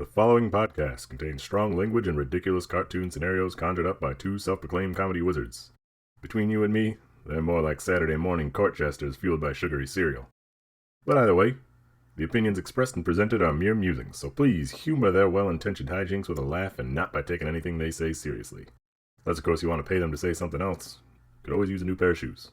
The following podcast contains strong language and ridiculous cartoon scenarios conjured up by two self-proclaimed comedy wizards. Between you and me, they're more like Saturday morning court jesters fueled by sugary cereal. But either way, the opinions expressed and presented are mere musings, so please humor their well-intentioned hijinks with a laugh and not by taking anything they say seriously. Unless, of course, you want to pay them to say something else. Could always use a new pair of shoes.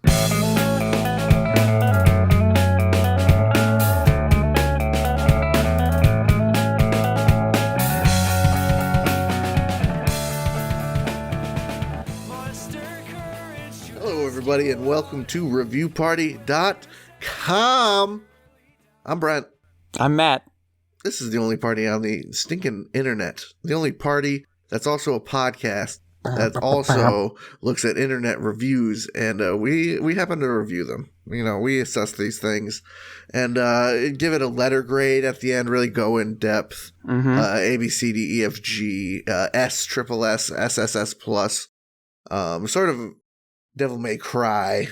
Everybody, and welcome to ReviewParty.com. I'm Brent. I'm Matt. This is the only party on the stinking internet. The only party that's also a podcast that also looks at internet reviews, and we happen to review them. You know, we assess these things and give it a letter grade at the end, really go in depth. A, B, C, D, E, F, G, S, triple S, SSS plus, sort of Devil May Cry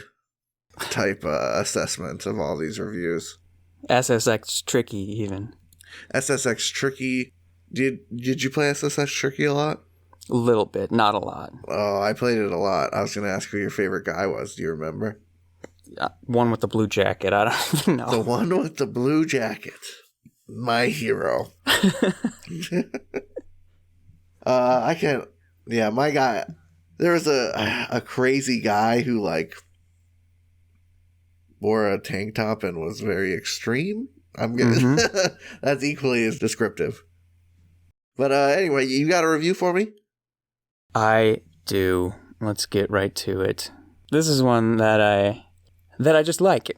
type assessment of all these reviews. SSX Tricky, even. SSX Tricky. Did you play SSX Tricky a lot? A little bit, not a lot. Oh, I played it a lot. I was going to ask who your favorite guy was. Do you remember? One with the blue jacket. I don't even know. The one with the blue jacket. My hero. I can't. Yeah, my guy. There was a crazy guy who, like, wore a tank top and was very extreme. I'm gonna that's equally as descriptive. But anyway, you got a review for me? I do. Let's get right to it. This is one that I just like.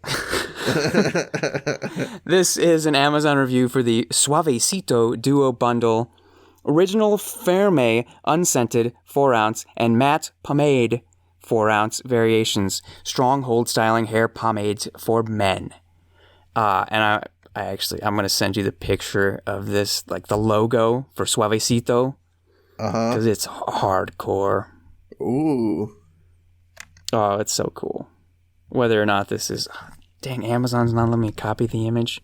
This is an Amazon review for the Suavecito Duo Bundle. Original Ferme unscented 4-ounce and matte pomade 4-ounce variations. Strong hold styling hair pomades for men. And I'm going to send you the picture of this, like the logo for Suavecito. Because it's hardcore. Ooh. Oh, it's so cool. Whether or not this is... Dang, Amazon's not letting me copy the image.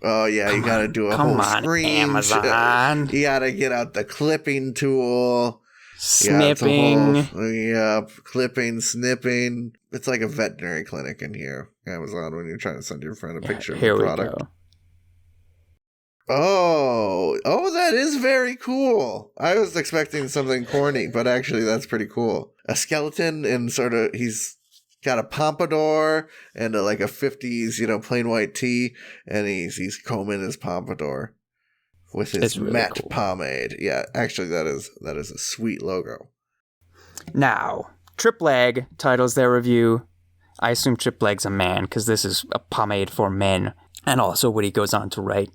Oh, yeah, you got to do a whole screen. Amazon. You got to get out the clipping tool. Snipping. Clipping, snipping. It's like a veterinary clinic in here, Amazon, when you're trying to send your friend a picture of the product. Go. Oh, that is very cool. I was expecting something corny, but actually that's pretty cool. A skeleton and sort of, he's got a pompadour and like a 50s, plain white tee, and he's combing his pompadour with his really matte pomade. Yeah, actually that is a sweet logo. Now, Tripleg titles their review. I assume Tripleg's a man because this is a pomade for men, and also what he goes on to write.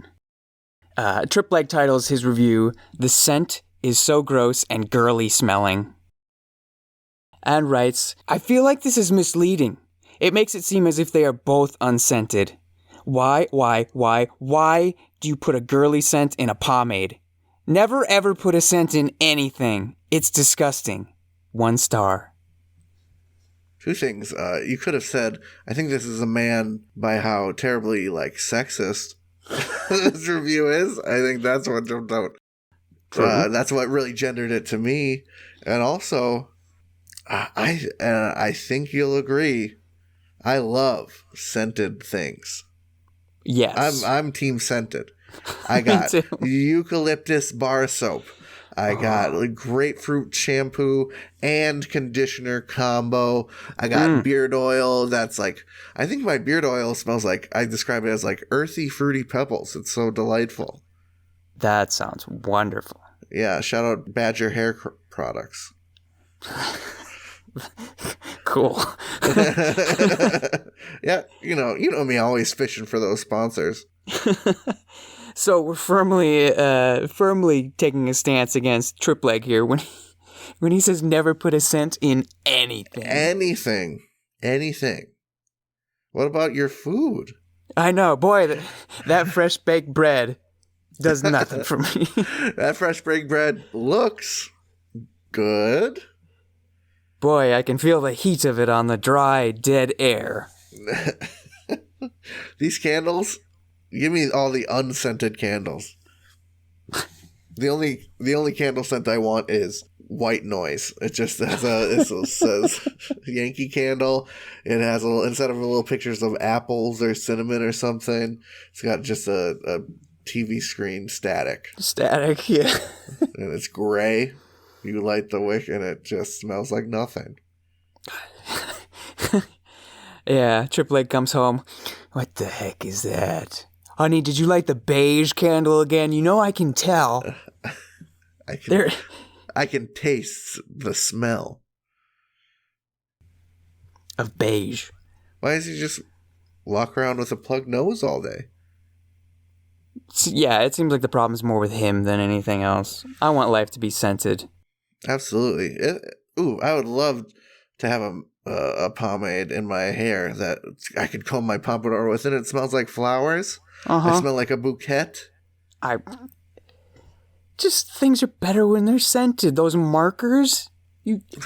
Tripleg titles his review, "The scent is so gross and girly smelling," and writes, "I feel like this is misleading. It makes it seem as if they are both unscented. Why do you put a girly scent in a pomade? Never ever put a scent in anything. It's disgusting. 1 star." Two things. You could have said, I think this is a man by how terribly, sexist this review is. I think that's what jumped out. That's what really gendered it to me. And also... I think you'll agree. I love scented things. Yes. I'm team scented. I got eucalyptus bar soap. I got grapefruit shampoo and conditioner combo. I got beard oil that's like, I think my beard oil smells like, I describe it as like earthy, fruity pebbles. It's so delightful. That sounds wonderful. Yeah, shout out Badger Hair Products. Cool. Yeah, you know me, always fishing for those sponsors. So we're firmly taking a stance against Tripleg here when he says never put a scent in anything. Anything. What about your food? I know, boy, that fresh baked bread does nothing for me. That fresh baked bread looks good. Boy, I can feel the heat of it on the dry, dead air. These candles, give me all the unscented candles. The only candle scent I want is white noise. It just has it says Yankee Candle. It has instead of little pictures of apples or cinnamon or something, it's got just a TV screen static. Static, yeah. And it's gray. You light the wick and it just smells like nothing. Yeah, Triple Egg comes home. What the heck is that? Honey, did you light the beige candle again? You know I can tell. I can taste the smell of beige. Why does he just walk around with a plugged nose all day? Yeah, it seems like the problem's more with him than anything else. I want life to be scented. Absolutely. I would love to have a pomade in my hair that I could comb my pompadour with, and it smells like flowers. I smell like a bouquet. Just things are better when they're scented. Those markers,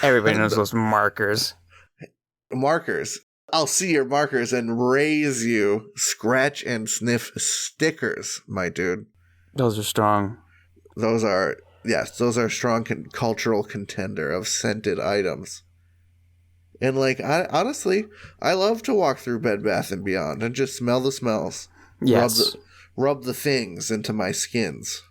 everybody knows those markers. Markers. I'll see your markers and raise you scratch and sniff stickers, my dude. Those are strong. Those are strong cultural contender of scented items. And honestly, I love to walk through Bed Bath & Beyond and just smell the smells. Yes. Rub the things into my skins.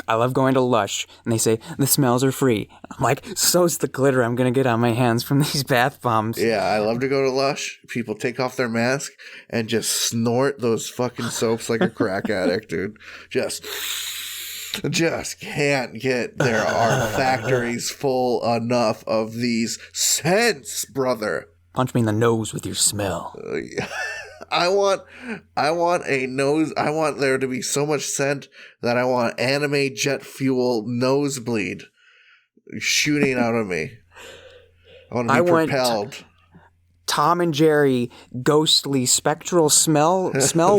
I love going to Lush, and they say, the smells are free. I'm like, so's the glitter I'm going to get on my hands from these bath bombs. Yeah, I love to go to Lush. People take off their mask and just snort those fucking soaps like a crack addict, dude. Just can't get there are factories full enough of these scents, brother. Punch me in the nose with your smell. I want a nose. I want there to be so much scent that I want anime jet fuel nosebleed shooting out of me. I want to be propelled. Tom and Jerry ghostly spectral smell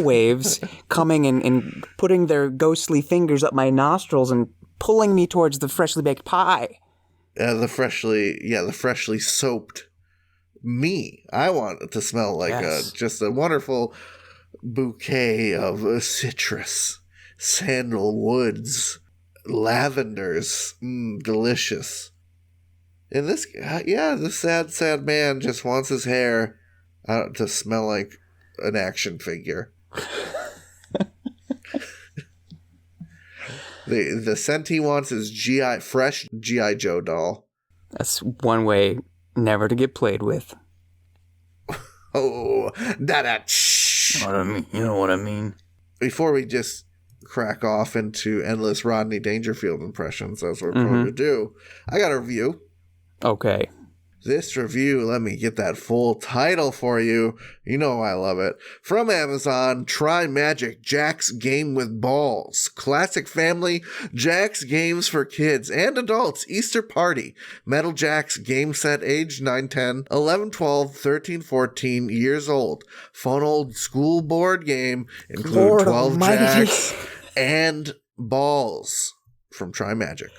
waves coming and putting their ghostly fingers up my nostrils and pulling me towards the freshly baked pie. The freshly soaped me. I want it to smell like just a wonderful bouquet of citrus, sandalwoods, lavenders. Delicious. And this sad man just wants his hair to smell like an action figure. The scent he wants is fresh G.I. Joe doll. That's one way never to get played with. Oh, da-da. You know what I mean. Before we just crack off into endless Rodney Dangerfield impressions, as we're prone to do, I got a review. Okay. This review, let me get that full title for you. You know I love it. From Amazon, Try Magic, Jack's Game with Balls. Classic family, Jack's Games for Kids and Adults, Easter Party. Metal Jack's game set age 9, 10, 11, 12, 13, 14 years old. Fun old school board game. Include Lord 12 Almighty. Jacks and balls. From Try Magic.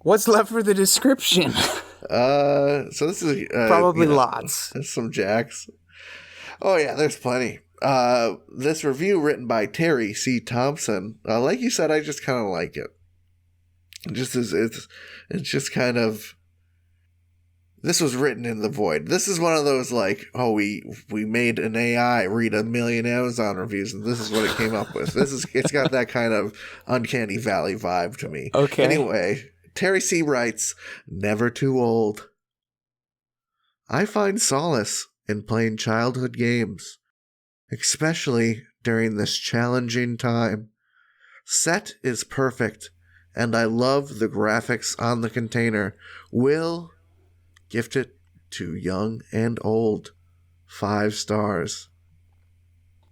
What's left for the description? So this is probably lots. There's some jacks. Oh yeah, there's plenty. This review written by Terry C. Thompson. Like you said, I just kind of like it. It's just kind of. This was written in the void. This is one of those we made an AI read 1 million Amazon reviews and this is what it came up with. It's got that kind of Uncanny Valley vibe to me. Okay. Anyway. Terry C. writes, never too old. I find solace in playing childhood games, especially during this challenging time. Set is perfect, and I love the graphics on the container. Will gift it to young and old. 5 stars.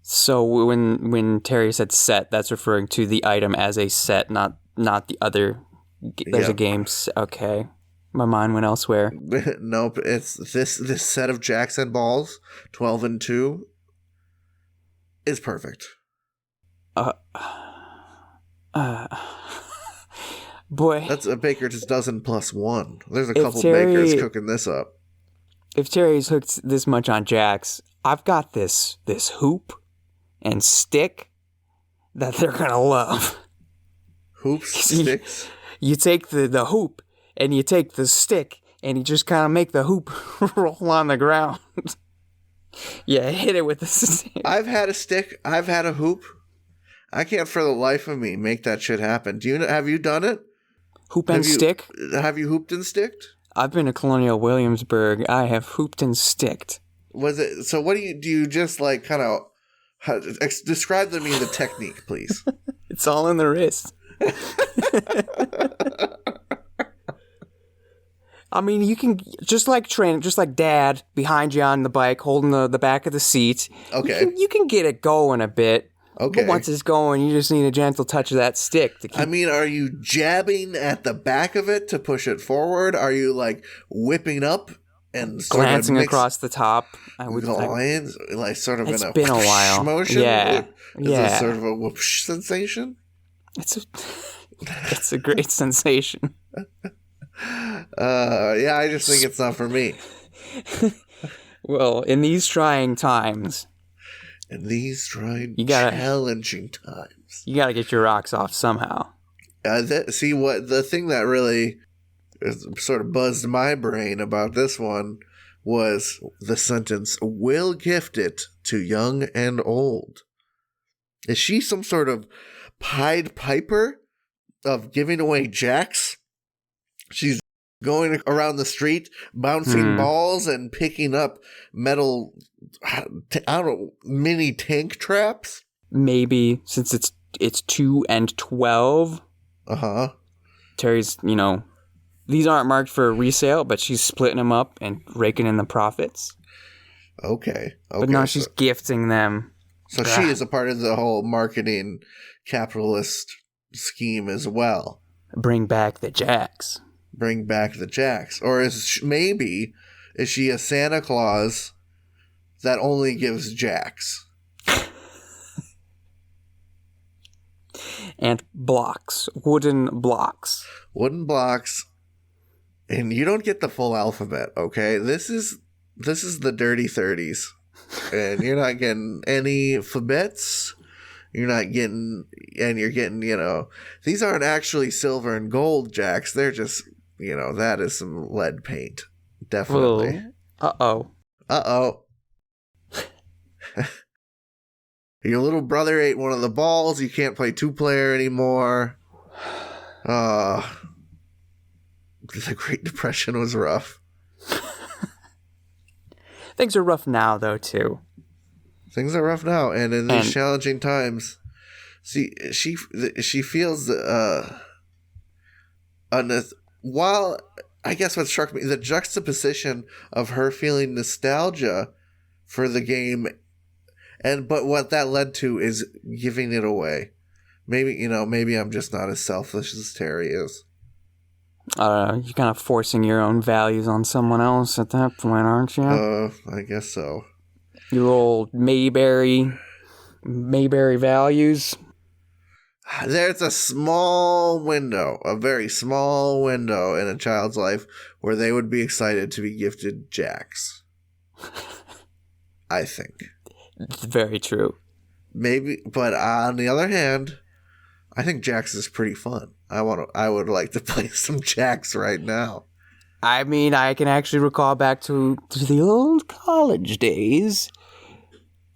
So when Terry said set, that's referring to the item as a set, not the other. There's a game. Okay. My mind went elsewhere. Nope. It's this set of jacks and balls, 12 and 2, is perfect. Boy. That's a baker's dozen plus 1. There's a couple bakers cooking this up. If Terry's hooked this much on jacks, I've got this hoop and stick that they're going to love. Hoops, sticks. You take the hoop and you take the stick and you just kind of make the hoop roll on the ground. Yeah, hit it with the stick. I've had a stick. I've had a hoop. I can't for the life of me make that shit happen. Have you done it? Hoop and stick? Have you hooped and sticked? I've been to Colonial Williamsburg. I have hooped and sticked. Was it? So what do you just like kind of describe to me the technique, please? It's all in the wrist. I mean, you can just like dad behind you on the bike, holding the back of the seat. Okay. You can get it going a bit. Okay. But once it's going, you just need a gentle touch of that stick to keep. I mean, are you jabbing at the back of it to push it forward? Are you like whipping up and sort glancing of across the top? Like sort of it's in a been a while. motion? Yeah. Is it sort of a whoosh sensation? It's a great sensation. Yeah, I just think it's not for me. Well, in these trying times. Challenging times. You gotta get your rocks off somehow. The thing that really sort of buzzed my brain about this one was the sentence, "will gift it to young and old." Is she some sort of Pied Piper of giving away jacks? She's going around the street, bouncing balls and picking up metal, I don't know, mini tank traps? Maybe, since it's 2 and 12. Uh-huh. Terry's, these aren't marked for resale, but she's splitting them up and raking in the profits. Okay. But now she's gifting them. So she is a part of the whole marketing capitalist scheme as well. Bring back the jacks. Bring back the jacks. Or is she a Santa Claus that only gives jacks? And blocks. Wooden blocks. Wooden blocks. And you don't get the full alphabet, okay? This is the dirty 30s. And you're not getting any alphabets. You're getting, these aren't actually silver and gold jacks. They're just, that is some lead paint. Definitely. Whoa. Uh-oh. Your little brother ate one of the balls. You can't play 2-player anymore. The Great Depression was rough. Things are rough now, though, too. Things are rough now, and in these challenging times, see, she feels while I guess what struck me, the juxtaposition of her feeling nostalgia for the game, but what that led to is giving it away. Maybe I'm just not as selfish as Terry is. You're kind of forcing your own values on someone else at that point, aren't you? I guess so. Your old Mayberry values. There's a very small window in a child's life where they would be excited to be gifted jacks. I think. It's very true. Maybe, but on the other hand, I think jacks is pretty fun. I would like to play some jacks right now. I mean, I can actually recall back to the old college days,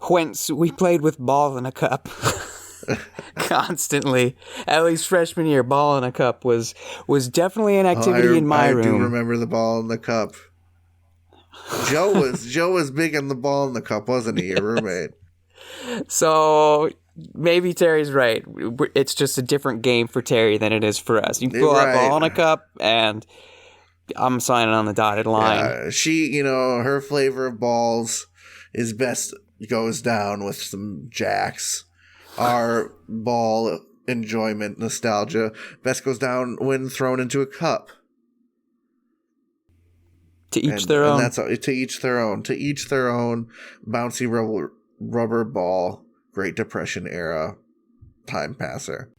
whence we played with ball in a cup constantly. At least freshman year, ball in a cup was definitely an activity in my room. I do remember the ball in the cup. Joe was big in the ball in the cup, wasn't he? Your roommate. So maybe Terry's right. It's just a different game for Terry than it is for us. You pull out ball in a cup, and I'm signing on the dotted line. Yeah, she, her flavor of balls is best goes down with some jacks. Our ball enjoyment nostalgia best goes down when thrown into a cup. To each their own. And that's to each their own. To each their own. Bouncy rubber ball. Great Depression era time passer.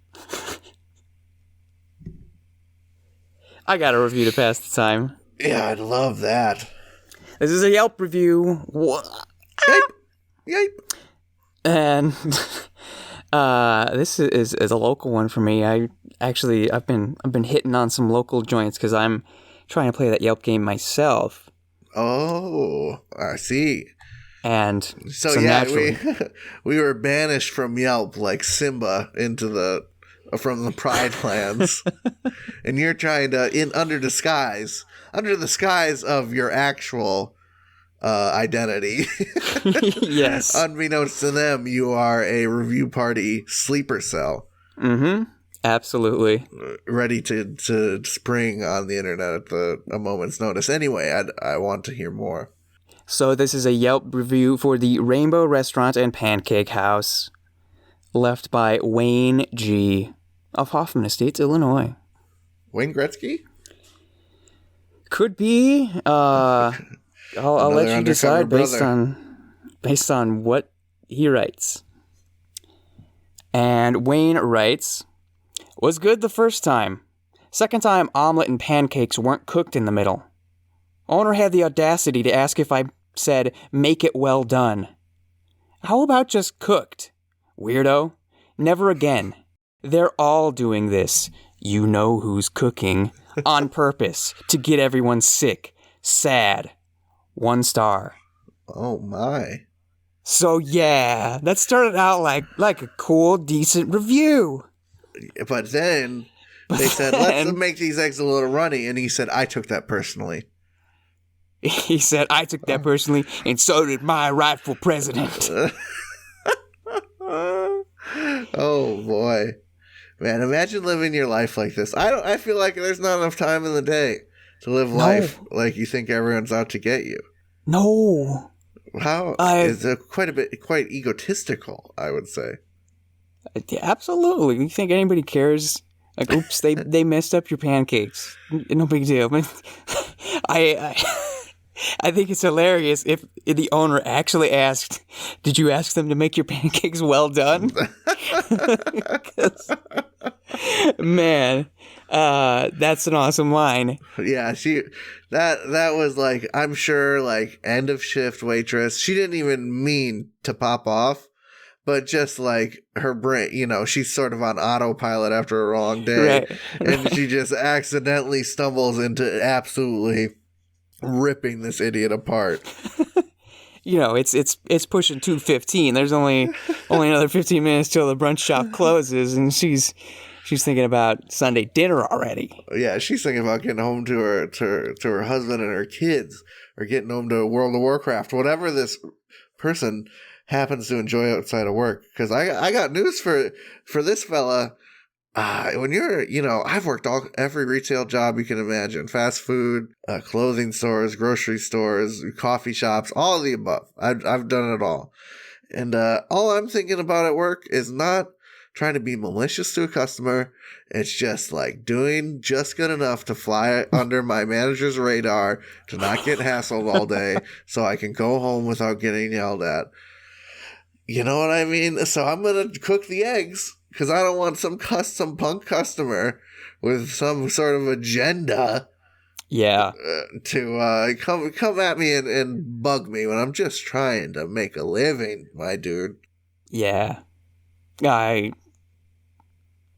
I got a review to pass the time. Yeah, I'd love that. This is a Yelp review. Yipe. And This is a local one for me. I've been hitting on some local joints because I'm trying to play that Yelp game myself. Oh, I see. And so naturally, we were banished from Yelp like Simba from the Pride Lands, and you're trying to under the disguise of your actual identity. Yes. Unbeknownst to them, you are a review party sleeper cell. Mm-hmm. Absolutely. Ready to spring on the internet at a moment's notice. Anyway, I want to hear more. So this is a Yelp review for the Rainbow Restaurant and Pancake House, left by Wayne G. of Hoffman Estates, Illinois. Wayne Gretsky? Could be. I'll let you decide based on what he writes. And Wayne writes, was good the first time. Second time, omelet and pancakes weren't cooked in the middle. Owner had the audacity to ask if I said, make it well done. How about just cooked? Weirdo. Never again. They're all doing this. You know who's cooking. On purpose. To get everyone sick. Sad. 1 star. Oh my. So yeah, that started out like a cool, decent review. But then they said, let's make these eggs a little runny. And he said, I took that personally. He said, I took that personally, and so did my rightful president. Oh, boy. Man, imagine living your life like this. I feel like there's not enough time in the day to live life like you think everyone's out to get you. No. How is it quite egotistical, I would say. Absolutely. You think anybody cares? Like, oops, they messed up your pancakes. No big deal. I think it's hilarious if the owner actually asked, did you ask them to make your pancakes well done? Man, that's an awesome line. Yeah, that was like, I'm sure, like, end of shift waitress. She didn't even mean to pop off, but just like her brain, she's sort of on autopilot after a long day. Right. And she just accidentally stumbles into absolutely ripping this idiot apart. It's pushing 2:15. There's only another 15 minutes till the brunch shop closes, and she's thinking about Sunday dinner already. Yeah, she's thinking about getting home to her husband and her kids, or getting home to World of Warcraft, whatever this person happens to enjoy outside of work. Because I got news for this fella. When you're, I've worked every retail job you can imagine. Fast food, clothing stores, grocery stores, coffee shops, all of the above. I've done it all. And all I'm thinking about at work is not trying to be malicious to a customer. It's just like doing just good enough to fly under my manager's radar, to not get hassled all day, so I can go home without getting yelled at. You know what I mean? So I'm going to cook the eggs. Because I don't want some punk customer with some sort of agenda, to come at me and bug me when I'm just trying to make a living, my dude. Yeah,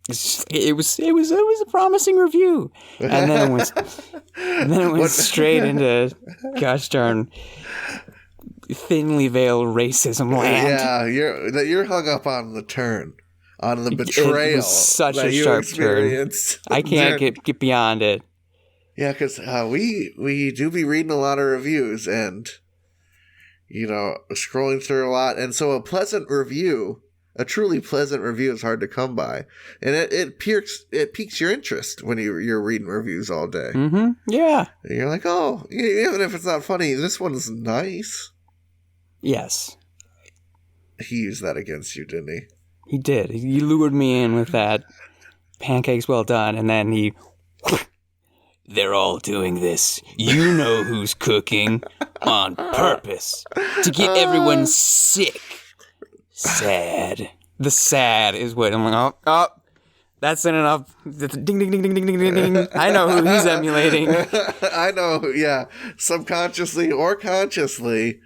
it was a promising review, and then it went straight into gosh darn thinly veiled racism land. Yeah, you're hung up on the turn. On the betrayal. It was such a sharp turn. I can't get beyond it. Yeah, because we do be reading a lot of reviews and, scrolling through a lot. And so a truly pleasant review is hard to come by. And it piques your interest when you're reading reviews all day. Mm-hmm. Yeah. And you're like, oh, even if it's not funny, this one's nice. Yes. He used that against you, didn't he? He did. He lured me in with that pancakes well done, and then they're all doing this. You know who's cooking on purpose to get everyone sick. Sad. The sad is what I'm like, oh, that's enough. Ding, ding, ding, ding, ding, ding, ding. I know who he's emulating. I know, yeah. Subconsciously or consciously.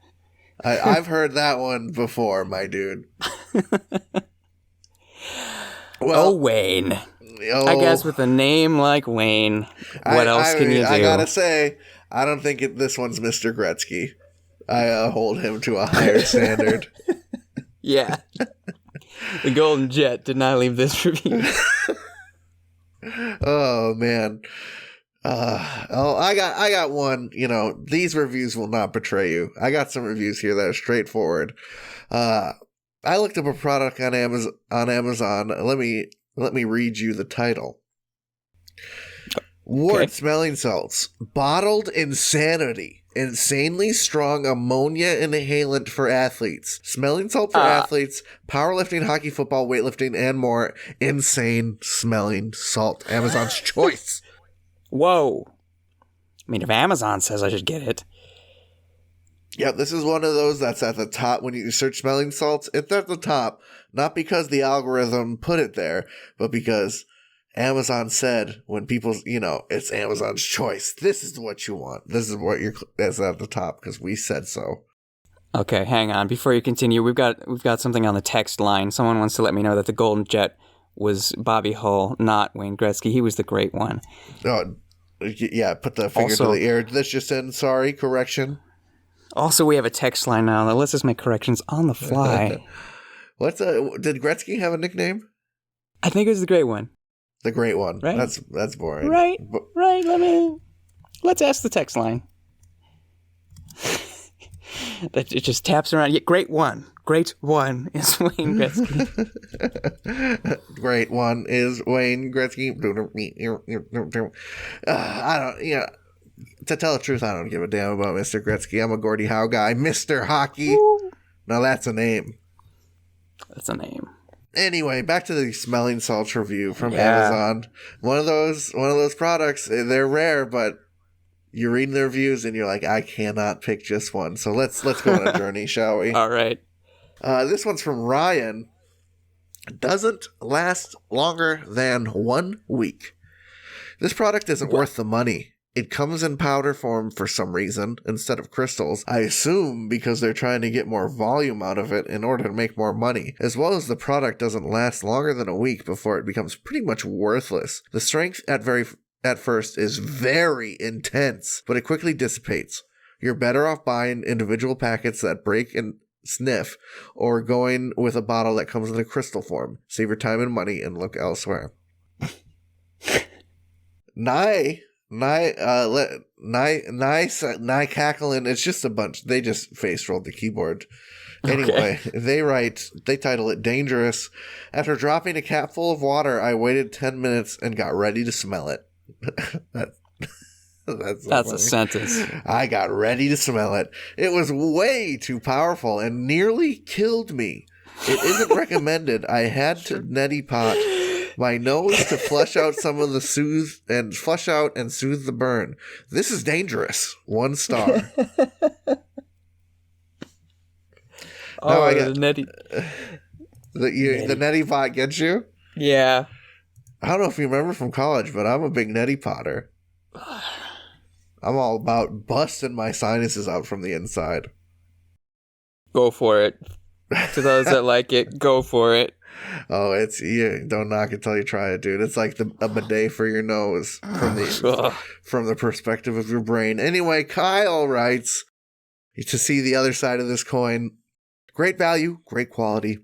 I've heard that one before, my dude. Well, Wayne. I guess with a name like Wayne, what else can you do? I gotta say, I don't think this one's Mr. Gretsky. I hold him to a higher standard. Yeah. The Golden Jet did not leave this review. Oh, man. I got one. These reviews will not betray you. I got some reviews here that are straightforward. I looked up a product on Amazon. Let me read you the title. Ward smelling salts. Bottled insanity. Insanely strong ammonia inhalant for athletes. Smelling salt for athletes. Powerlifting, hockey, football, weightlifting, and more. Insane smelling salt. Amazon's choice. Whoa. I mean, if Amazon says I should get it. Yep, this is one of those that's at the top. When you search smelling salts, it's at the top. Not because the algorithm put it there, but because Amazon said when people, it's Amazon's choice. This is what you want. This is what that's at the top because we said so. Okay, hang on. Before you continue, we've got something on the text line. Someone wants to let me know that the Golden Jet was Bobby Hull, not Wayne Gretsky. He was the great one. Oh, yeah, put the finger to the ear. This just in, sorry, correction. Also, we have a text line now that lets us make corrections on the fly. Did Gretsky have a nickname? I think it was the great one. The great one. Right? That's boring. Right. Let's ask the text line. That it just taps around. Yeah, great one. Great one is Wayne Gretsky. Great one is Wayne Gretsky. To tell the truth, I don't give a damn about Mr. Gretsky. I'm a Gordie Howe guy. Mr. Hockey. Woo. Now that's a name. That's a name. Anyway, back to the smelling salts review from Amazon. One of those products. They're rare, but you're reading the reviews and you're like, I cannot pick just one. So let's go on a journey, shall we? All right. This one's from Ryan. Doesn't last longer than 1 week. This product isn't worth the money. It comes in powder form for some reason instead of crystals. I assume because they're trying to get more volume out of it in order to make more money, as well as the product doesn't last longer than a week before it becomes pretty much worthless. The strength at first is very intense, but it quickly dissipates. You're better off buying individual packets that break and sniff or going with a bottle that comes in a crystal form. Save your time and money and look elsewhere. Nye cackling. It's just a bunch. They just face rolled the keyboard. Anyway, they title it Dangerous. After dropping a cap full of water, I waited 10 minutes and got ready to smell it. That's a sentence. I got ready to smell it. It was way too powerful and nearly killed me. It isn't recommended. I had to neti pot my nose to flush out and soothe the burn. This is dangerous. 1 star. Oh, I got the neti. The neti pot gets you? Yeah. I don't know if you remember from college, but I'm a big neti potter. I'm all about busting my sinuses out from the inside. Go for it. To those that like it, go for it. Oh, don't knock it till you try it, dude. It's like a bidet for your nose from the perspective of your brain. Anyway, Kyle writes, to see the other side of this coin, great value, great quality.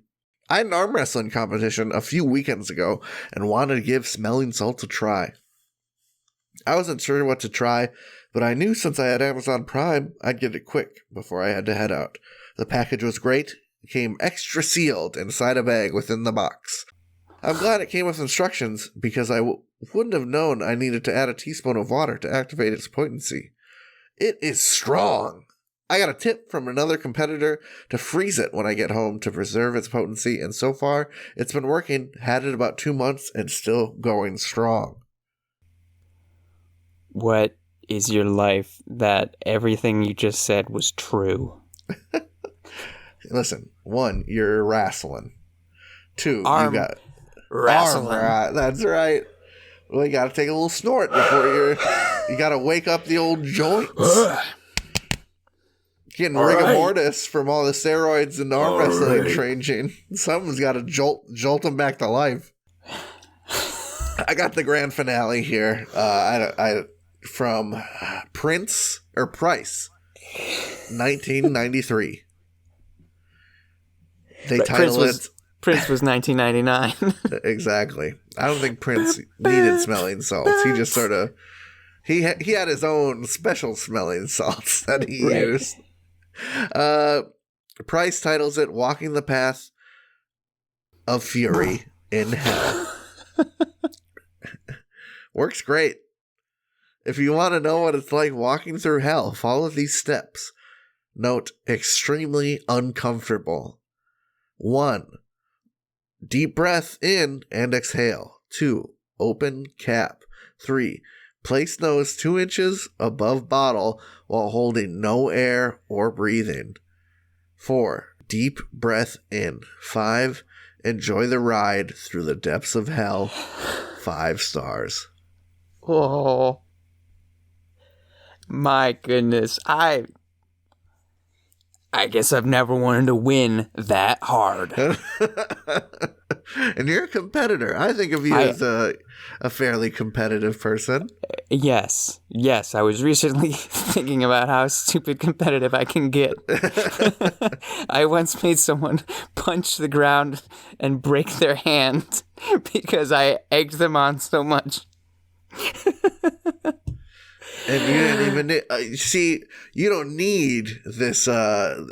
I had an arm wrestling competition a few weekends ago and wanted to give smelling salts a try. I wasn't sure what to try, but I knew since I had Amazon Prime, I'd get it quick before I had to head out. The package was great. It came extra sealed inside a bag within the box. I'm glad it came with instructions because I wouldn't have known I needed to add a teaspoon of water to activate its potency. It is strong. I got a tip from another competitor to freeze it when I get home to preserve its potency, and so far, it's been working. Had it about 2 months and still going strong. What is your life that everything you just said was true? Listen, 1, you're wrestling. 2, you got wrestling. That's right. Well, you got to take a little snort before you got to wake up the old joints. Getting All rigor right. mortis from all the steroids and arm wrestling training. Someone's got to jolt him back to life. I got the grand finale here. I from Price, 1993. They title it. Prince was 1999. Exactly. I don't think Prince needed smelling salts. He just sort of he had his own special smelling salts that he used. Price titles it "Walking the Path of Fury in Hell." Works great. If you want to know what it's like walking through hell, follow these steps. Note: extremely uncomfortable. 1. Deep breath in and exhale. 2. Open cap. 3. Place nose 2 inches above bottle while holding no air or breathing. 4. Deep breath in. 5. Enjoy the ride through the depths of hell. 5 stars. Oh. My goodness. I guess I've never wanted to win that hard. And you're a competitor. I think of you as a fairly competitive person. Yes. I was recently thinking about how stupid competitive I can get. I once made someone punch the ground and break their hand because I egged them on so much. And you didn't even see. You don't need this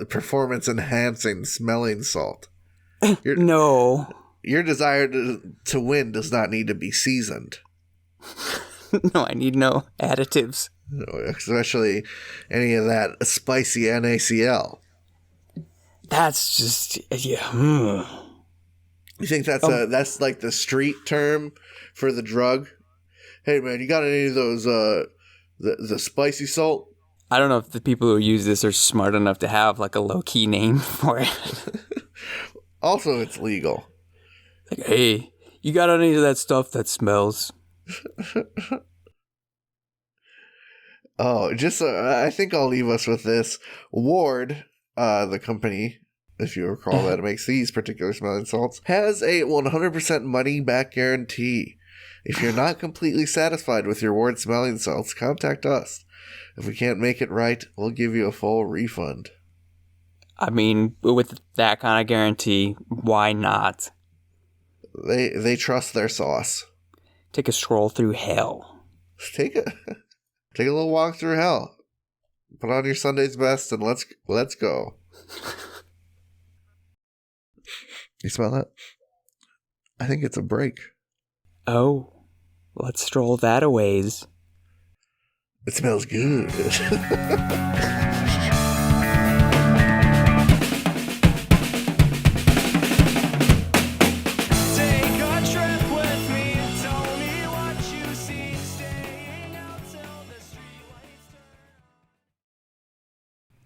performance enhancing smelling salt. No. Your desire to win does not need to be seasoned. No, I need no additives. Especially any of that spicy NaCl. That's just yeah. You think that's like the street term for the drug? Hey man, you got any of those the spicy salt? I don't know if the people who use this are smart enough to have like a low-key name for it. Also, it's legal. Like, hey, you got any of that stuff that smells? Oh, just I think I'll leave us with this. Ward, the company, if you recall, that makes these particular smelling salts, has a 100% money-back guarantee. If you're not completely satisfied with your Ward smelling salts, contact us. If we can't make it right, we'll give you a full refund. I mean, with that kind of guarantee, why not? They trust their sauce. Take a stroll through hell. Take a little walk through hell. Put on your Sunday's best and let's go. You smell that? I think it's a break. Oh, let's stroll that a ways. It smells good.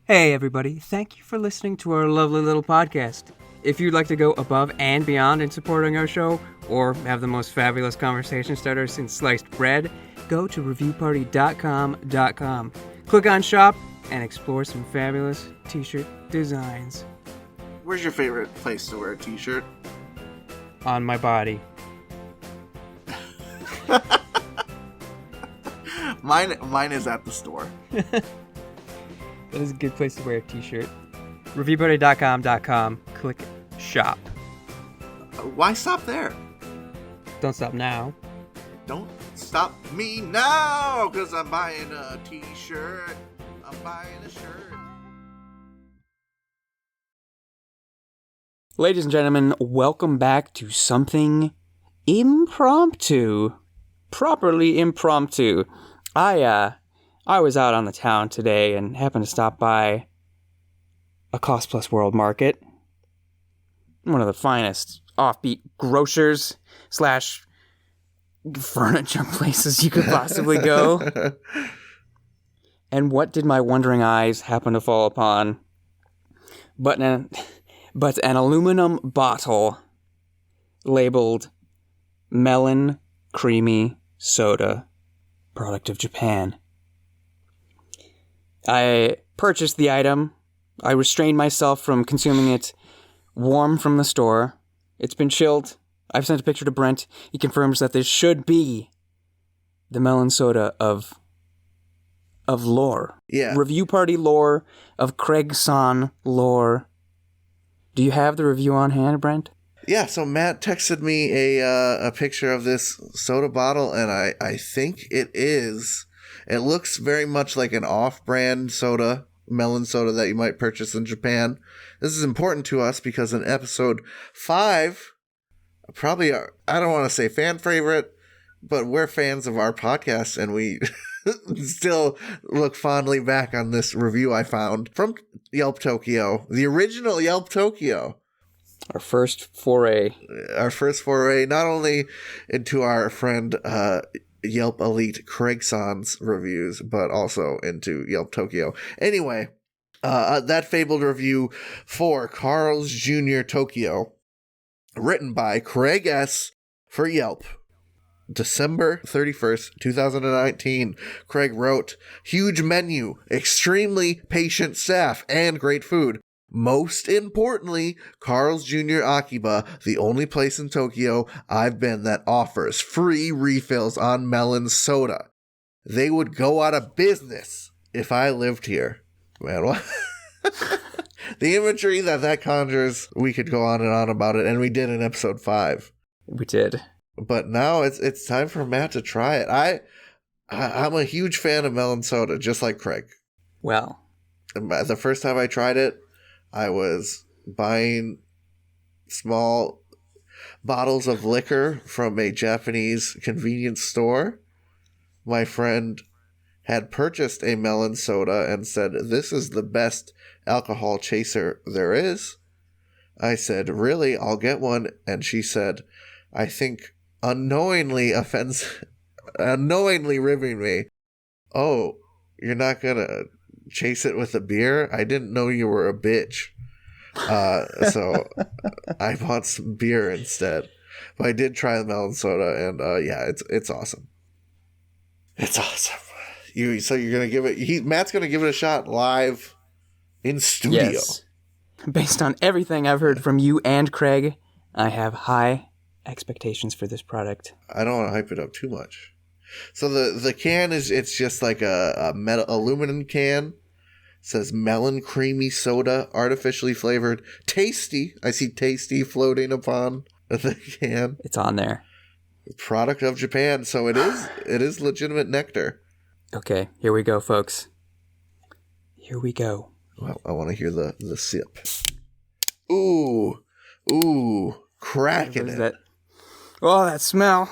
Hey everybody, thank you for listening to our lovely little podcast. If you'd like to go above and beyond in supporting our show, or have the most fabulous conversation starter since sliced bread, go to reviewparty.com. Click on shop and explore some fabulous t-shirt designs. Where's your favorite place to wear a t-shirt? On my body. Mine is at the store. That is a good place to wear a t-shirt. Reviewparty.com. Click shop. Why stop there? Don't stop now. Don't stop me now, because I'm buying a t-shirt. I'm buying a shirt. Ladies and gentlemen, welcome back to something impromptu. Properly impromptu. I was out on the town today and happened to stop by a Cost Plus World Market. One of the finest offbeat grocers / furniture places you could possibly go. And what did my wondering eyes happen to fall upon? But an aluminum bottle labeled Melon Creamy Soda, product of Japan. I purchased the item I restrained myself from consuming it warm from the store. It's been chilled. I've sent a picture to Brent. He confirms that this should be the melon soda of lore. Yeah. Review party lore, of Craig Son lore. Do you have the review on hand, Brent? Yeah, so Matt texted me a picture of this soda bottle, and I think it looks very much like an off-brand soda, melon soda that you might purchase in Japan. This is important to us because in episode 5, probably, I don't want to say fan favorite, but we're fans of our podcast, and we still look fondly back on this review I found from Yelp Tokyo, the original Yelp Tokyo. Our first foray, not only into our friend Yelp Elite Craig Son's reviews, but also into Yelp Tokyo. Anyway, that fabled review for Carl's Jr. Tokyo, written by Craig S. for Yelp. December 31st, 2019, Craig wrote, "Huge menu, extremely patient staff, and great food. Most importantly, Carl's Jr. Akiba, the only place in Tokyo I've been that offers free refills on melon soda. They would go out of business if I lived here." Man, what? The imagery that conjures, we could go on and on about it, and we did in episode 5. We did. But now it's time for Matt to try it. I'm a huge fan of melon soda, just like Craig. Well, The first time I tried it, I was buying small bottles of liquor from a Japanese convenience store. My friend had purchased a melon soda and said, "This is the best alcohol chaser there is." I said, "Really? I'll get one." And she said, I think unknowingly ribbing me, "Oh, you're not gonna chase it with a beer? I didn't know you were a bitch." So I bought some beer instead. But I did try the melon soda, and yeah, it's awesome. It's awesome. So you're gonna give it? Matt's gonna give it a shot live in studio. yes. Based on everything I've heard from you and Craig, I have high expectations for this product. I don't want to hype it up too much. So the can it's just like a metal aluminum can. It says melon creamy soda, artificially flavored, tasty. I see tasty floating upon the can. It's on there. Product of Japan, so it is legitimate nectar. Okay, here we go, folks. Here we go. Well, I want to hear the sip. Ooh, cracking it. That? Oh, that smell.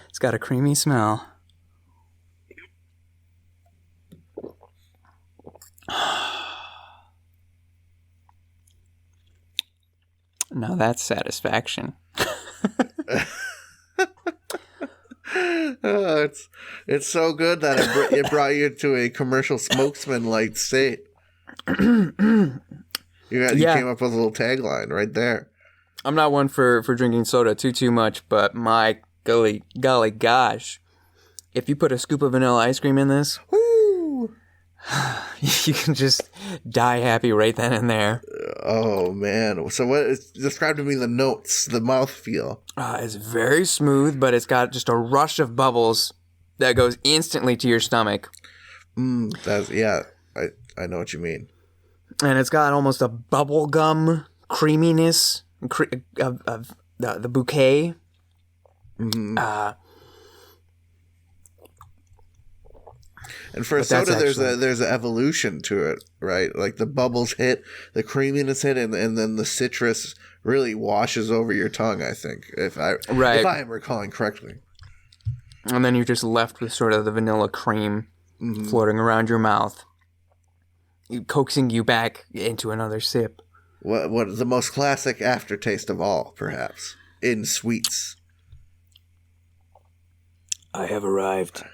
It's got a creamy smell. Now that's satisfaction. It's so good that it brought you to a commercial spokesman-like state. You came up with a little tagline right there. I'm not one for drinking soda too much, but my golly gosh, if you put a scoop of vanilla ice cream in this, Woo! You can just die happy right then and there. Oh man! So describe to me the notes, the mouthfeel. It's very smooth, but it's got just a rush of bubbles that goes instantly to your stomach. I know what you mean. And it's got almost a bubble gum creaminess of the bouquet. Mm-hmm. And for a soda, there's an evolution to it, right? Like the bubbles hit, the creaminess hit, and then the citrus really washes over your tongue, I think, if I am recalling correctly. And then you're just left with sort of the vanilla cream floating around your mouth, coaxing you back into another sip. What the most classic aftertaste of all, perhaps, in sweets. I have arrived.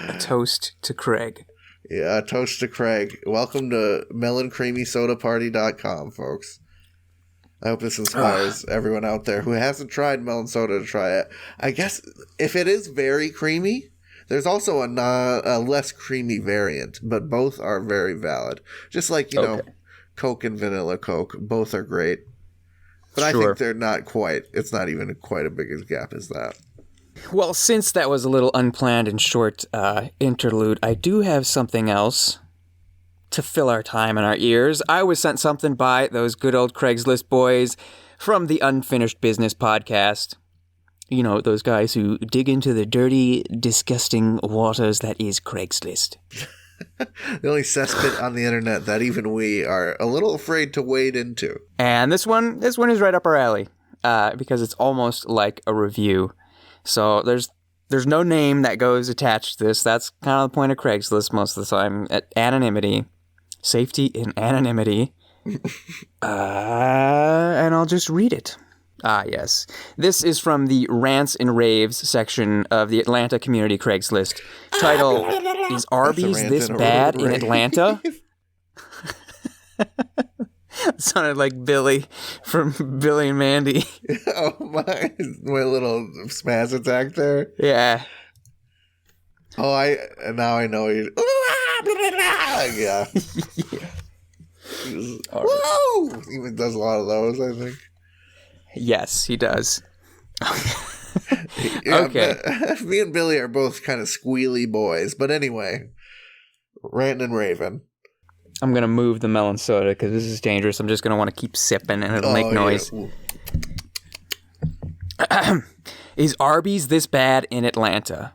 A toast to Craig. Yeah, a toast to Craig. Welcome to meloncreamysodaparty.com, folks. I hope this inspires everyone out there who hasn't tried melon soda to try it. I guess if it is very creamy, There's also a less creamy variant, but both are very valid. Just like, you know, Coke and Vanilla Coke, both are great. But I think they're not quite, it's not even quite a big a gap as that. Well, since that was a little unplanned and short interlude, I do have something else to fill our time and our ears. I was sent something by those good old Craigslist boys from the Unfinished Business podcast. You know, those guys who dig into the dirty, disgusting waters that is Craigslist. The only cesspit on the internet that even we are a little afraid to wade into. And this one is right up our alley, because it's almost like a review. So there's no name that goes attached to this. That's kind of the point of Craigslist most of the time. Anonymity. Safety in anonymity. And I'll just read it. Yes. This is from the Rants and Raves section of the Atlanta Community Craigslist. Title, Is Arby's This Bad in Atlanta? It sounded like Billy from Billy and Mandy. Oh, my little spaz attack there. Yeah. Oh, now I know you. Yeah. Whoa! He even does a lot of those, I think. Yes, he does. Okay. Me and Billy are both kind of squealy boys, but anyway, ranting and raving. I'm going to move the melon soda because this is dangerous. I'm just going to want to keep sipping and it'll make noise. Yeah. Is Arby's this bad in Atlanta?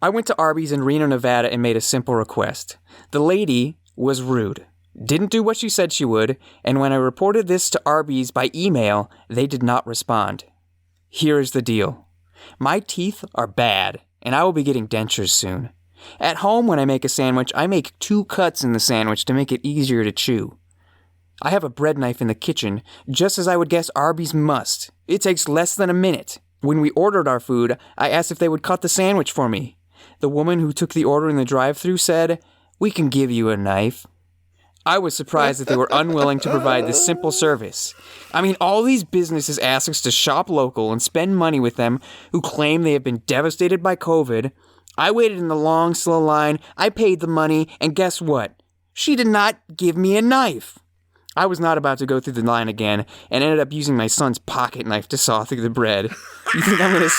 I went to Arby's in Reno, Nevada and made a simple request. The lady was rude, didn't do what she said she would, and when I reported this to Arby's by email, they did not respond. Here is the deal. My teeth are bad, and I will be getting dentures soon. At home, when I make a sandwich, I make 2 cuts in the sandwich to make it easier to chew. I have a bread knife in the kitchen, just as I would guess Arby's must. It takes less than a minute. When we ordered our food, I asked if they would cut the sandwich for me. The woman who took the order in the drive-thru said, "We can give you a knife." I was surprised that they were unwilling to provide this simple service. I mean, all these businesses ask us to shop local and spend money with them who claim they have been devastated by COVID. I waited in the long, slow line, I paid the money, and guess what? She did not give me a knife. I was not about to go through the line again and ended up using my son's pocket knife to saw through the bread. You think I'm going to...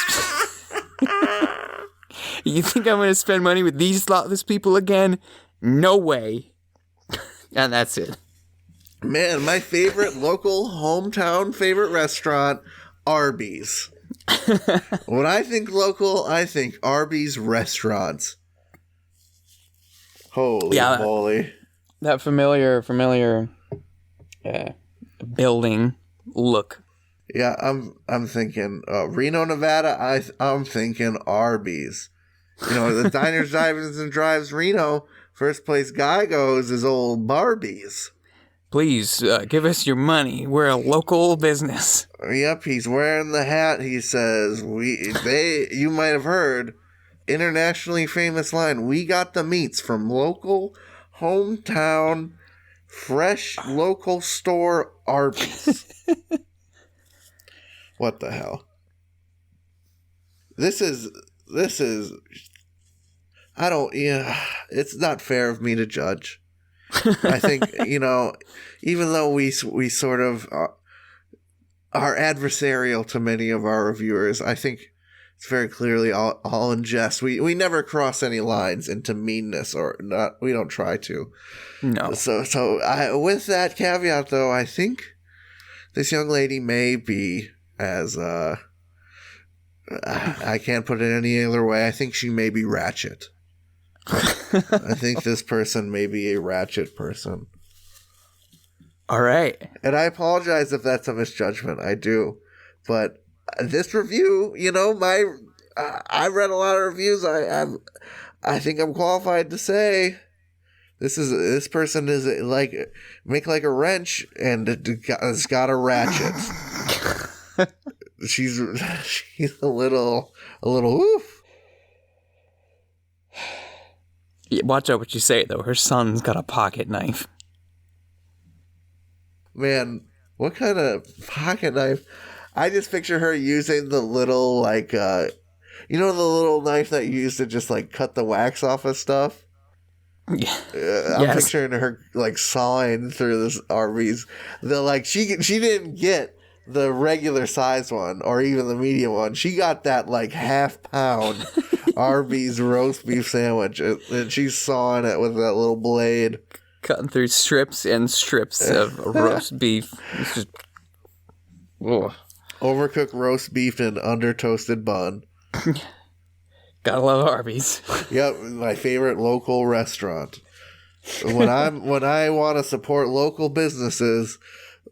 You think I'm going to spend money with these thoughtless people again? No way. And that's it. Man, my favorite local hometown favorite restaurant, Arby's. When I think local, I think Arby's restaurants. Holy moly. That familiar building look. Yeah, I'm thinking Reno, Nevada. I'm thinking Arby's. You know, the diners, drive-ins, and drives Reno. First place guy goes is old Barbies. Please give us your money. We're a local business. Yep, he's wearing the hat. He says, you might have heard, internationally famous line, "We got the meats from local, hometown, fresh, local store Arby's." What the hell? This is, it's not fair of me to judge. I think, even though we sort of are adversarial to many of our reviewers, I think it's very clearly all in jest. We never cross any lines into meanness, or not. We don't try to. No. So with that caveat, though, I think this young lady may be as I can't put it any other way. I think she may be ratchet. I think this person may be a ratchet person. All right. And I apologize if that's a misjudgment. I do. But this review, I read a lot of reviews. I think I'm qualified to say this person is make like a wrench and it's got a ratchet. She's a little oof. Watch out what you say, though. Her son's got a pocket knife. Man, what kind of pocket knife? I just picture her using the little, You know the little knife that you used to just like cut the wax off of stuff? Yeah. I'm picturing her like sawing through this Arby's. She didn't get the regular size one or even the medium one. She got that like half-pound Arby's roast beef sandwich, and she's sawing it with that little blade, cutting through strips and strips of roast beef. It's just overcooked roast beef in under toasted bun. Gotta love Arby's. Yep, my favorite local restaurant. When I want to support local businesses,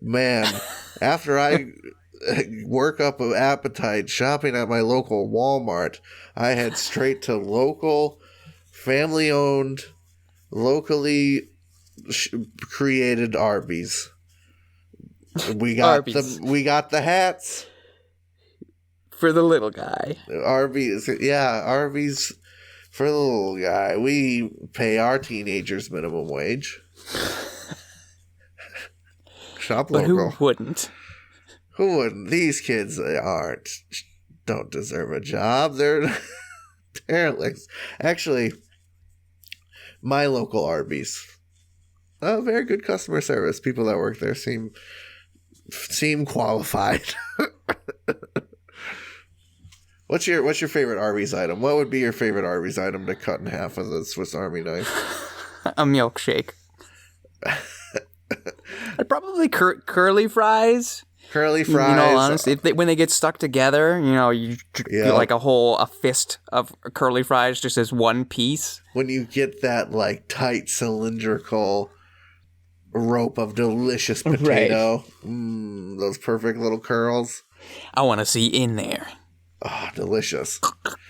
man, after I work up an appetite shopping at my local Walmart, I head straight to local, family-owned, locally created Arby's. We got we got the hats. For the little guy. Arby's for the little guy. We pay our teenagers minimum wage. Shop local. But who wouldn't? Who wouldn't? These kids don't deserve a job. They're derelicts. Actually, my local Arby's, very good customer service. People that work there seem qualified. What's your favorite Arby's item? What would be your favorite Arby's item to cut in half with a Swiss Army knife? A milkshake. I'd probably curly fries. Curly fries. In all honesty, when they get stuck together, you get like a fist of curly fries just as one piece. When you get that like tight cylindrical rope of delicious potato, right. Those perfect little curls. I want to see in there. Oh, delicious. But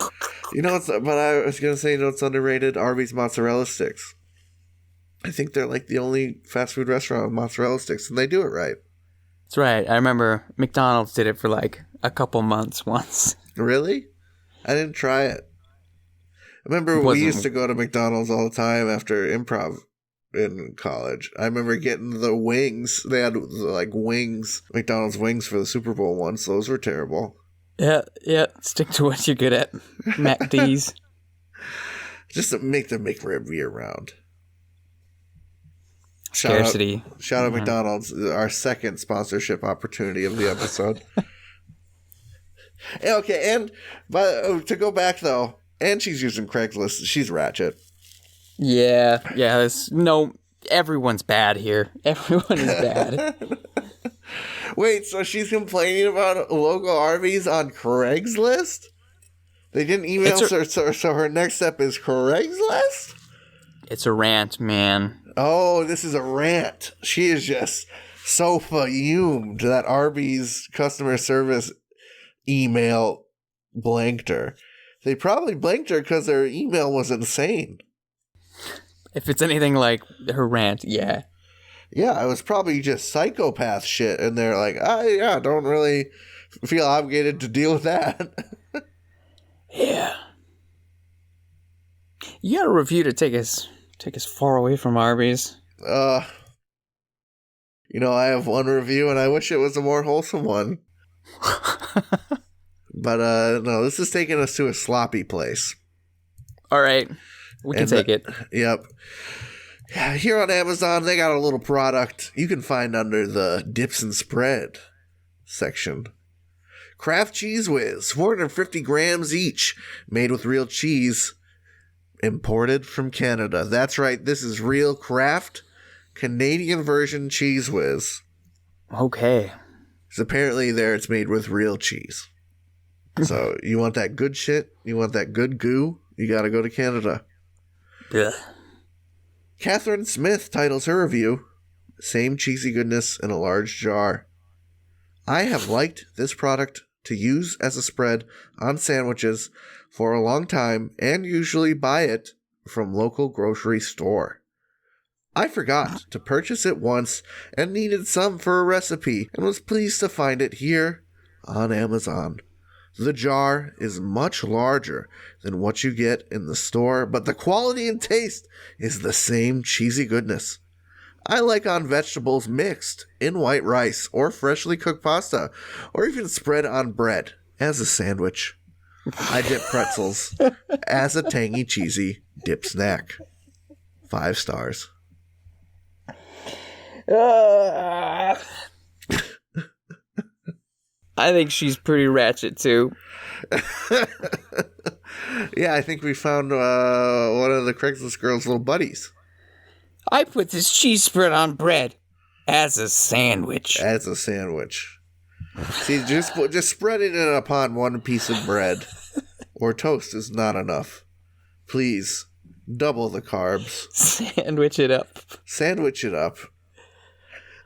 I was going to say, what's underrated? Arby's mozzarella sticks. I think they're like the only fast food restaurant with mozzarella sticks, and they do it right. That's right. I remember McDonald's did it for like a couple months once. Really? I didn't try it. I remember we used to go to McDonald's all the time after improv in college. I remember getting the wings. They had like wings, McDonald's wings for the Super Bowl once. Those were terrible. Yeah. Stick to what you're good at. MacD's. Just to make the McRib year round. Scarcity. Shout out McDonald's, our second sponsorship opportunity of the episode. Okay, but to go back though, and she's using Craigslist. She's ratchet. Yeah. Everyone's bad here. Everyone is bad. Wait, so she's complaining about local Arby's on Craigslist? They didn't email her, so her next step is Craigslist? It's a rant, man. Oh, this is a rant. She is just so fumed that Arby's customer service email blanked her. They probably blanked her because their email was insane. If it's anything like her rant, yeah. Yeah, it was probably just psychopath shit, and they're like, don't really feel obligated to deal with that. Yeah. You got a review to take us far away from Arby's. I have one review, and I wish it was a more wholesome one. But, no, this is taking us to a sloppy place. All right. We can take it. Yep. Here on Amazon, they got a little product you can find under the dips and spread section. Kraft Cheese Whiz, 450 grams each, made with real cheese, imported from Canada. That's right, this is real Kraft Canadian version Cheese Whiz. Okay. So apparently it's made with real cheese. So you want that good shit, you want that good goo, you gotta go to Canada. Yeah. Catherine Smith titles her review, Same Cheesy Goodness in a Large Jar. I have liked this product to use as a spread on sandwiches for a long time and usually buy it from local grocery store. I forgot to purchase it once and needed some for a recipe and was pleased to find it here on Amazon. The jar is much larger than what you get in the store, but the quality and taste is the same cheesy goodness. I like on vegetables mixed in white rice or freshly cooked pasta, or even spread on bread as a sandwich. I dip pretzels as a tangy, cheesy dip snack. 5 stars. I think she's pretty ratchet too. Yeah, I think we found one of the Craigslist girl's little buddies. I put this cheese spread on bread as a sandwich. As a sandwich. See, just spreading it upon one piece of bread or toast is not enough. Please, double the carbs. Sandwich it up. Sandwich it up.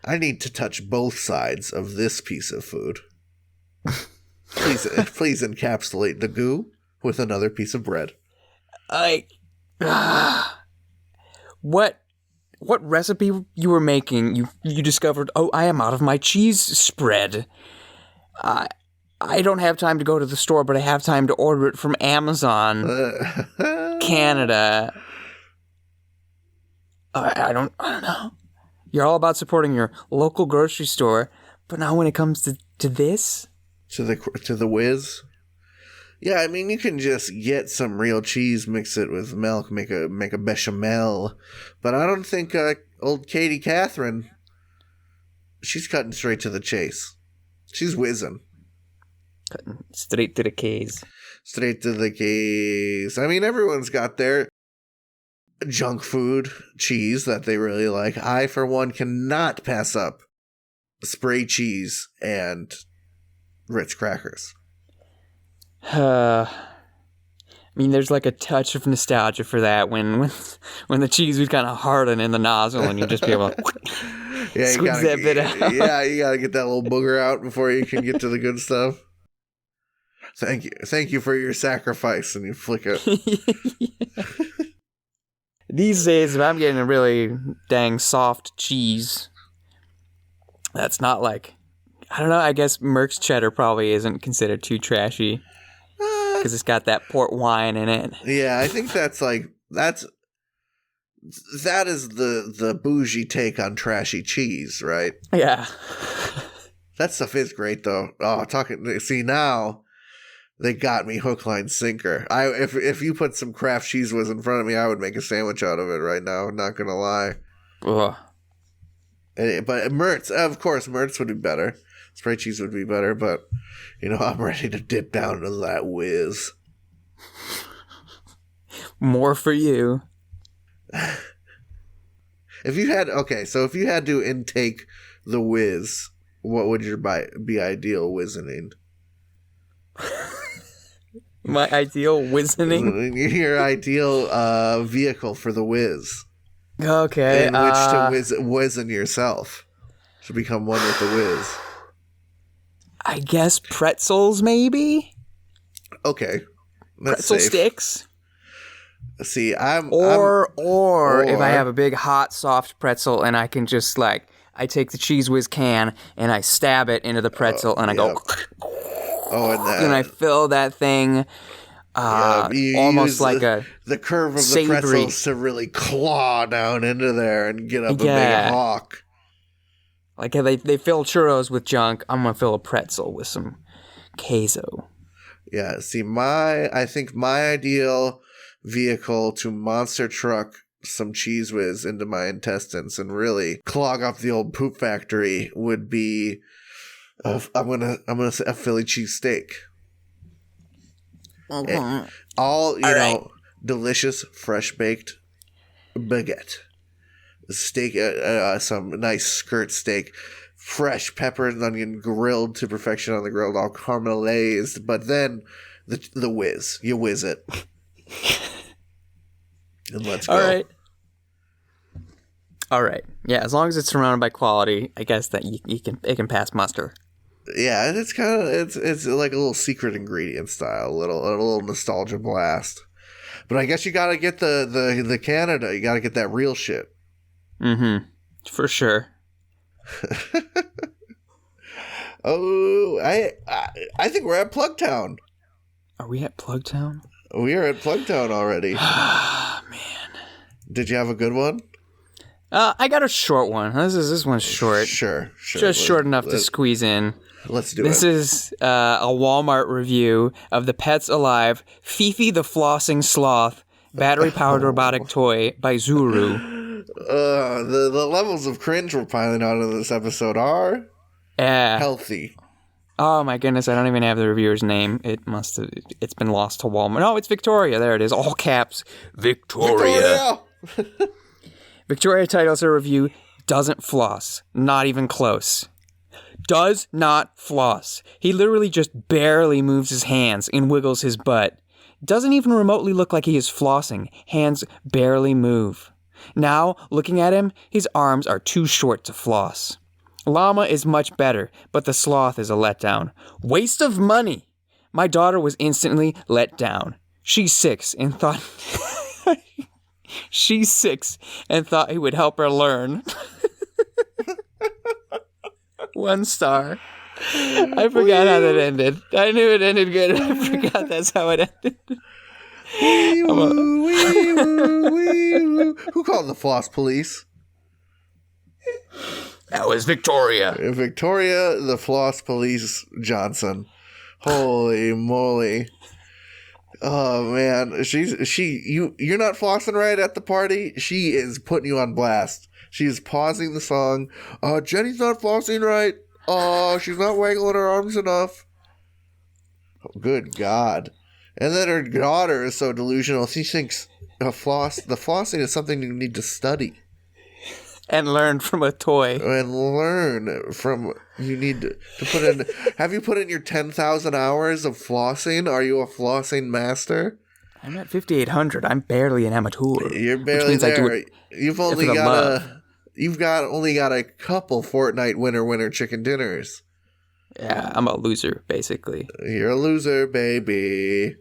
I need to touch both sides of this piece of food. Please encapsulate the goo with another piece of bread. What recipe you were making? You discovered, oh, I am out of my cheese spread. I don't have time to go to the store, but I have time to order it from Amazon, Canada. I don't know. You're all about supporting your local grocery store, but now when it comes to this, to the whiz. Yeah, I mean, you can just get some real cheese, mix it with milk, make a bechamel. But I don't think old Katie Catherine, she's cutting straight to the chase. She's whizzing. cutting straight to the K's. Straight to the K's. I mean, everyone's got their junk food cheese that they really like. I, for one, cannot pass up spray cheese and Ritz crackers. I mean, there's like a touch of nostalgia for that when the cheese would kind of harden in the nozzle and you'd just be able to squeeze that bit out. Yeah, you gotta get that little booger out before you can get to the good stuff. Thank you for your sacrifice, and you flick it. These days, if I'm getting a really dang soft cheese, that's not like, I don't know, I guess Merck's cheddar probably isn't considered too trashy because it's got that port wine in it. Yeah, I think that is the bougie take on trashy cheese, right? Yeah. That stuff is great, though. Oh, see, now they got me hook, line, sinker. If you put some Kraft Cheese Whiz in front of me, I would make a sandwich out of it right now. Not gonna lie. Ugh. But Mertz, of course, Mertz would be better. Spray cheese would be better, but I'm ready to dip down into that whiz. More for you. If you had to intake the whiz, what would your be ideal whizzing? My ideal whizzing? Your ideal vehicle for the whiz. Okay. In which to whizzing yourself. To become one with the whiz. I guess pretzels, maybe? Okay. Pretzel sticks? See, Or if I have a big, hot, soft pretzel and I can just, I take the Cheese Whiz can and I stab it into the pretzel and I go... and I fill that thing almost like the curve of savory. the pretzels to really claw down into there and get up a big hawk. Like they fill churros with junk, I'm gonna fill a pretzel with some queso. Yeah, see, I think my ideal vehicle to monster truck some Cheese Whiz into my intestines and really clog up the old poop factory would be I'm gonna say a Philly cheesesteak. Okay. Delicious fresh baked baguette, steak, some nice skirt steak, fresh pepper and onion grilled to perfection on the grill, all caramelized. But then the whiz, you whiz it, and let's go. All right. Yeah, as long as it's surrounded by quality, I guess that it can pass muster. Yeah, and it's like a little secret ingredient style, a little nostalgia blast. But I guess you gotta get the Canada. You gotta get that real shit. Mm-hmm. For sure. Oh, I think we're at Plugtown. Are we at Plugtown? We are at Plugtown already. Ah, man. Did you have a good one? I got a short one. This one's short. Sure. Just short enough to squeeze in. Let's do This it. is a Walmart review of the Pets Alive Fifi the Flossing Sloth battery-powered robotic toy by Zuru. The levels of cringe we're piling on in this episode are healthy. Oh my goodness, I don't even have the reviewer's name. It's been lost to Walmart. No, it's Victoria. There it is. All caps. Victoria. Victoria titles her review, Doesn't Floss. Not even close. Does not floss. He literally just barely moves his hands and wiggles his butt. Doesn't even remotely look like he is flossing. Hands barely move. Now, looking at him, his arms are too short to floss. Llama is much better, but the sloth is a letdown. Waste of money! My daughter was instantly let down. She's 6 and thought... She's 6 and thought he would help her learn. 1 star. I forgot how that ended. I knew it ended good. I forgot that's how it ended. Who called the floss police? That was Victoria. Victoria, the floss police Johnson. Holy moly. Oh man, you're not flossing right at the party. She is putting you on blast. She is pausing the song. Jenny's not flossing right. She's not waggling her arms enough. Oh, good God. And then her daughter is so delusional. She thinks the flossing is something you need to study. And learn from a toy. And learn from, you need to put in, have you put in your 10,000 hours of flossing? Are you a flossing master? I'm at 5,800. I'm barely an amateur. You're barely there. You've only got a couple Fortnite winner chicken dinners. Yeah, I'm a loser, basically. You're a loser, baby.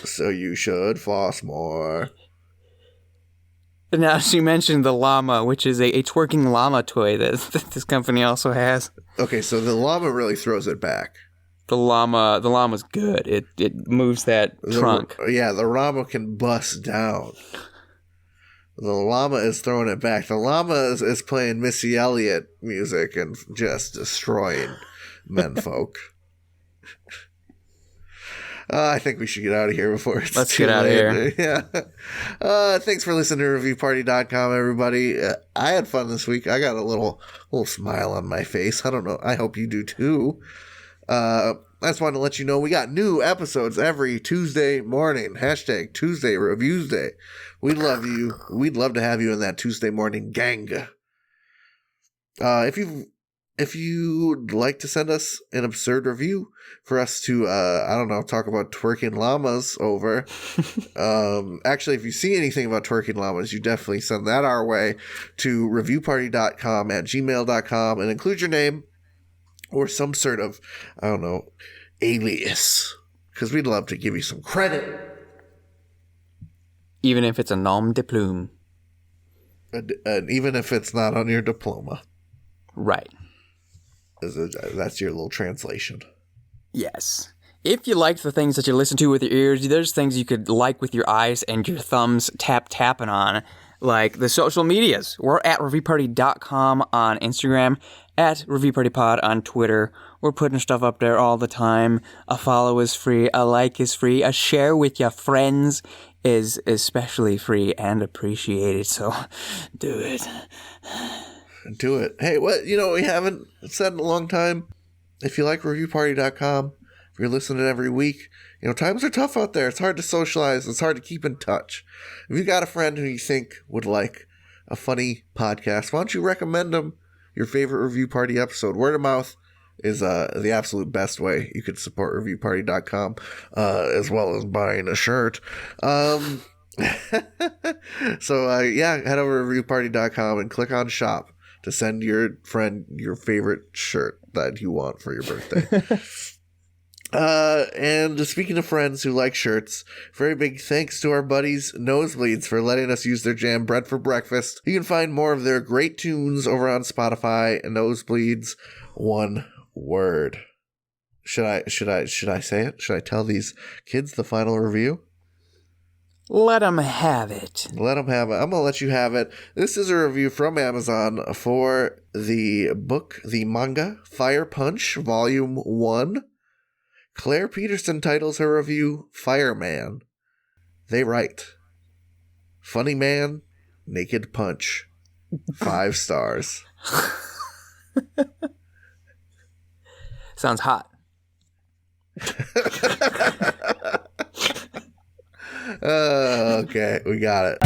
So you should floss more. Now, she mentioned the llama, which is a twerking llama toy that this company also has. Okay, so the llama really throws it back. The llama's good. It moves that trunk. The llama can bust down. The llama is throwing it back. The llama is playing Missy Elliott music and just destroying menfolk. I think we should get out of here before it's Let's too get out late. of here. Yeah. Thanks for listening to ReviewParty.com, everybody. I had fun this week. I got a little smile on my face. I don't know. I hope you do too. I just wanted to let you know we got new episodes every Tuesday morning. # Tuesday Reviews Day. We love you. We'd love to have you in that Tuesday morning gang. If you'd like to send us an absurd review for us to, talk about twerking llamas over. Actually, if you see anything about twerking llamas, you definitely send that our way to reviewparty.com@gmail.com and include your name or some sort of, alias. Because we'd love to give you some credit. Even if it's a nom de plume. And even if it's not on your diploma. Right. That's your little translation. Yes. If you liked the things that you listen to with your ears, there's things you could like with your eyes and your thumbs tapping on, like the social medias. We're at reviewparty.com on Instagram, at reviewpartypod on Twitter. We're putting stuff up there all the time. A follow is free. A like is free. A share with your friends is especially free and appreciated. So do it. Do it. Hey, what we haven't said in a long time. If you like reviewparty.com, if you're listening every week, times are tough out there. It's hard to socialize. It's hard to keep in touch. If you got a friend who you think would like a funny podcast, why don't you recommend them your favorite Review Party episode? Word of mouth is the absolute best way you could support reviewparty.com, as well as buying a shirt. So head over to reviewparty.com and click on shop to send your friend your favorite shirt that you want for your birthday. And speaking of friends who like shirts, very big thanks to our buddies Nosebleeds for letting us use their jam Bread for Breakfast. You can find more of their great tunes over on Spotify. Nosebleeds, one word. Should I say it? Should I tell these kids the final review? Let them have it. Let them have it. I'm going to let you have it. This is a review from Amazon for the book, the manga, Fire Punch, Volume 1. Claire Peterson titles her review, Fireman. They write, funny man, naked punch. 5 stars. Sounds hot. Okay, we got it.